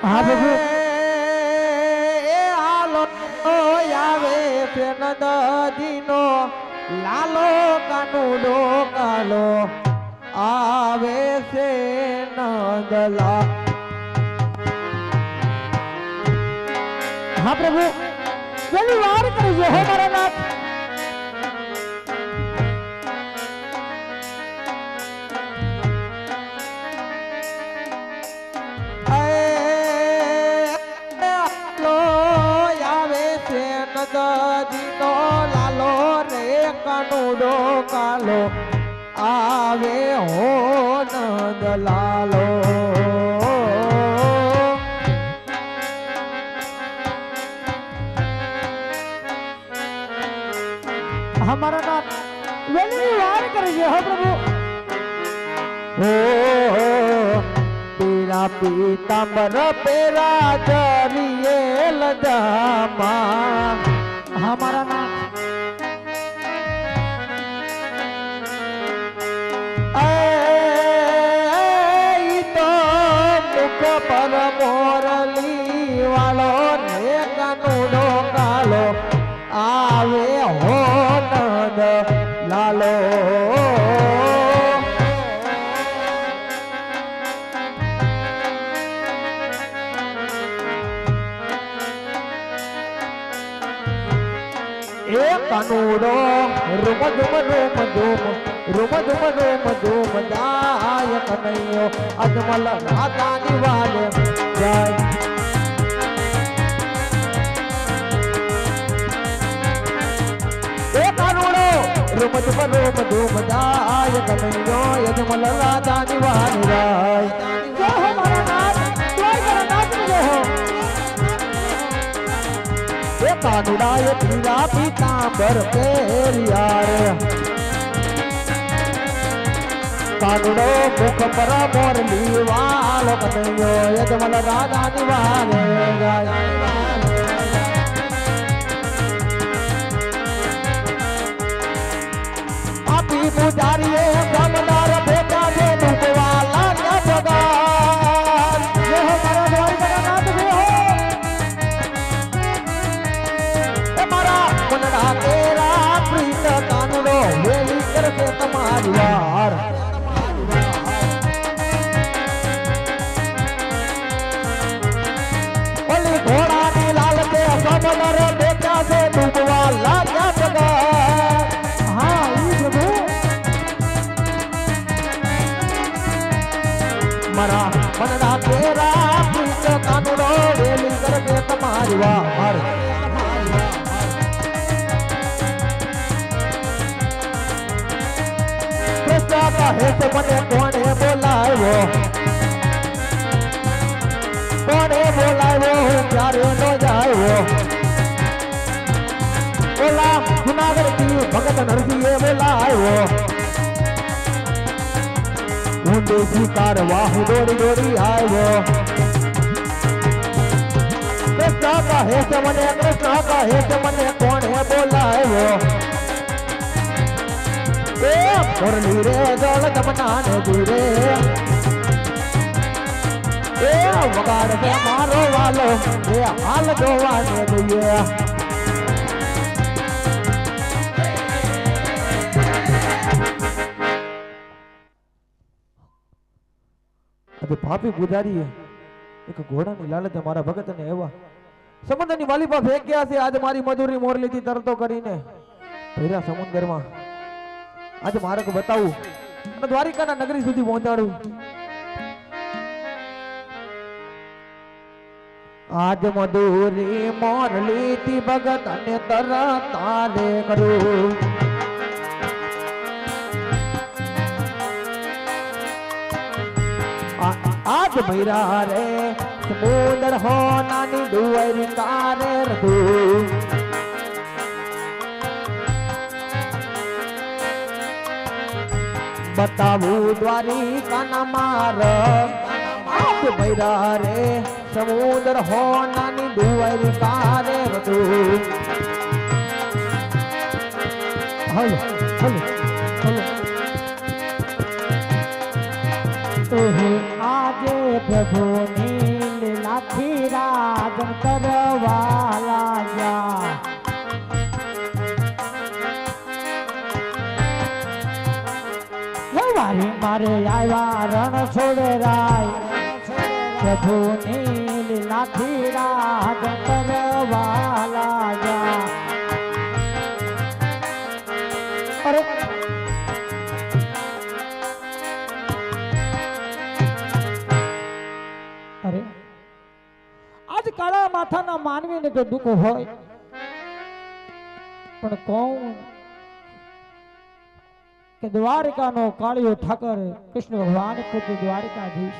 હા પ્રભુ એ હાલો આવે છે નદજીનો લાલો કાનુડો કાલો આવે છે નંદલા. હા પ્રભુ જલ્દી વાર કરજો હો મારા નાથ. નદજીનો લાલો રે કાનુડો કાલો આવે હો નંદ લાલો. હમારા નાથ વેલી વાર કરજો હો પ્રભુ. હો પીરા પીતાંબર પેરા જરીએ લજામાં. હમારા નાથ મુખ પર મોરલી વાળો ને કાનુડો કાલો આવે હો નંદ લાલો. એ કાનુડો રૂમ ધૂમ દાય કનૈયો અજમલ રાધાની વાલે જાય. એ કાનુડો રૂમ ધૂમ દાય કનૈયો અજમલ રાધાની વાલે જાય. જય હો મારા નાથ દ્વારકા નાથ જય હો. એ કાનુડાએ પીરા પીતાંબર પહેર્યા રે કાનુડો મુખ પર મોરલી વાલો કનૈયો યજમલ રાધાની વાલે જાય. આપી પૂજારીએ બ્રહ્મદાર ભેટા છે ડૂબવા લાગ્યા પગાર. જય હો મારા દ્વારકા નાથ જય હો. મનડા તેરા પ્રીત કાનુડો વેલી કરશે તમારી વાર. ઓલી ઘોડાની લાલ તે સમદર બેઠા છે ડૂબવા લાગ્યા પગાર. હા ઈ પ્રભુ મારા મનડા તેરા પ્રીત કાનુડો વેલી કરશે તમારી વાર. કહે છે મને કોણે બોલાવ્યો હું ક્યારે નો જાયો. ઓલા જુનાગઢ થી ભગત નરસિંહે બોલાવ્યો હું દેશી કારવા હું દોડી આવ્યો. કૃષ્ણ કહે છે મને કોણે બોલાવ્યો. એ મુરલી રે જળ જમના ને ધીરે એ વગાડ છે મારો વાલો એ હાલ જોવાને જોઈએ. પાપી પૂજારીએ એક ઘોડાની લાલચે મારા ભગતને એવા સમુદ્રની વાલીપા ફેંક્યા છે. આજ મારી મજૂરી મોરલીથી તરતો કરીને ભર્યા સમુદ્રમાં આજે માર્ગ બતાવું અને દ્વારિકાના નગરી સુધી પહોંચાડું. આજ મધુરી મોરલી થી ભગત અને તરતારે કરું. આજ ભૈરા રે સમુદ્ર હો નાની દ્વારિકા રે રધુ. बतावू द्वारिका न मार आप भैरा रे समुद्र हो नानी द्वारिका रे रतु हलो हलो हलो आज प्रभु नील नाथ કરવા લાગ્યા વારી મારે આવ્યા રણ છોડે રાય પ્રભુની લીલાથી રાજ કરવા લાગ્યા અરે અરે આજ કાળા માથાના માનવીને તો દુઃખ હોય પણ કોણ કે દ્વારિકાનો કાળિયો ઠાકર કૃષ્ણ ભગવાન પુત્ર દ્વારિકાધીશ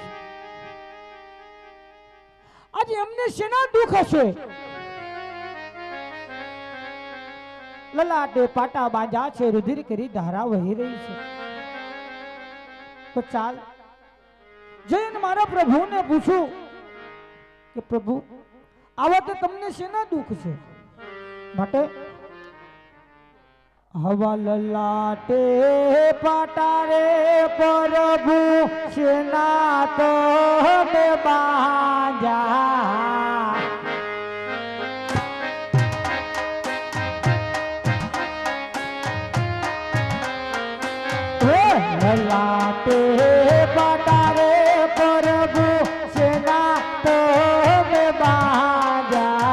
આજે અમને શેના દુઃખ હશે લલાટે પાટા બાંધ્યા છે રુધિર કરી ધારા વહી રહી છે તો ચાલ જઈને મારા પ્રભુને પૂછું કે પ્રભુ આવા તો તમને શેના દુઃખ છે માટે હવા લલાટે પાટા રે પ્રભુ શેના તો બાંધ્યા લલાટે પાટા રે પ્રભુ શેના તો બાંધ્યા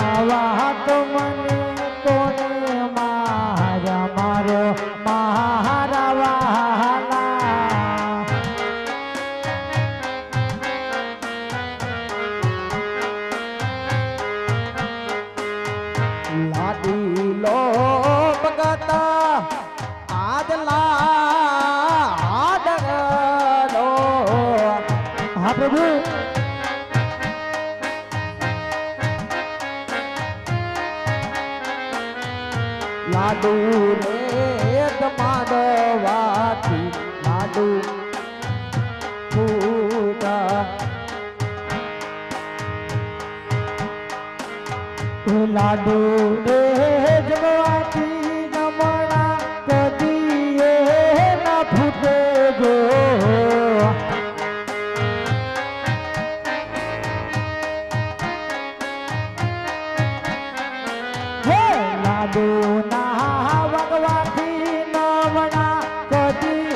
આવા તો મને કોને મારા મારો મારા વાલા લાડી લો ભગતા આદલા આદરો હા પ્રભુ લાડુ રે દમાડવાથી લાડુ પૂરા લાડુ રે જમવાથી જમણા કદી ન ફૂટે જો લાડુ ના વગવાથી નવણા કદી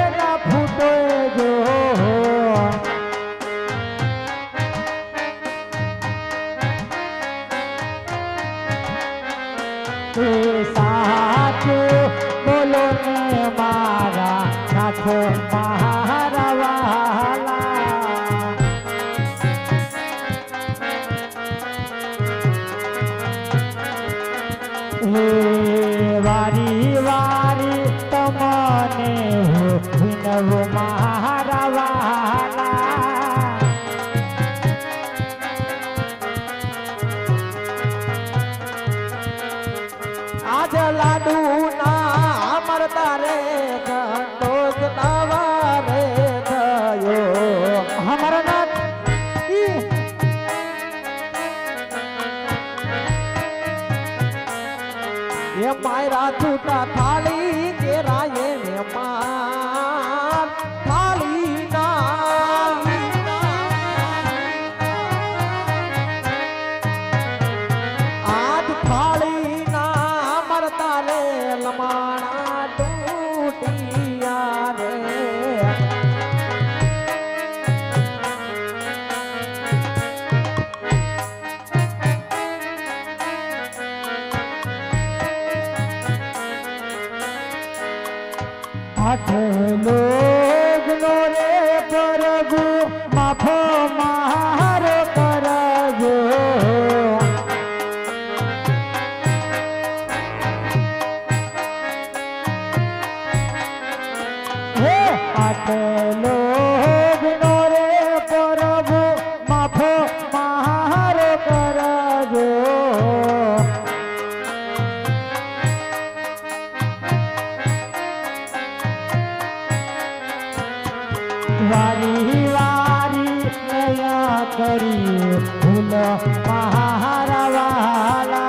ન ફૂટે જો સાચું બોલો ને મારા નાથો મારા વાલા હે વારી વારી તમને વિનવ મારા વાલા આજ લાડુ ના મરતા રે ઘંટોજ નવા રે થયો હમારા નાથ એ માયરા છૂટા થાળી કેરાયે ને માર થાળી ના આજ થાળી ના મરતા રે લમાણા તૂટિયા રે આઠ લોગનો રે પ્રભુ માફો મારો કરજો હે આઠ લોગનો રે પ્રભુ માફો મારો કરજો વારી વારી નયા કરી ભૂલ મારા વાલા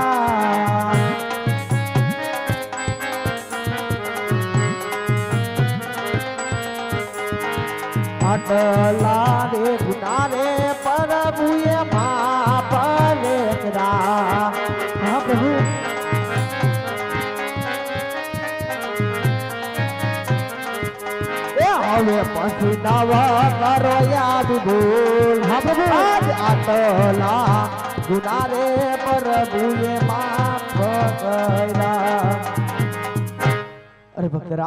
આટલા રે ગુના રે પ્રભુએ માફ રે કર્યા. હા પ્રભુ એ હવે પછી નવા કરો યાદ ભૂલ. હા પ્રભુ આજ આટલા ગુના રે પ્રભુએ માફ કર્યા. અરે ભક્ત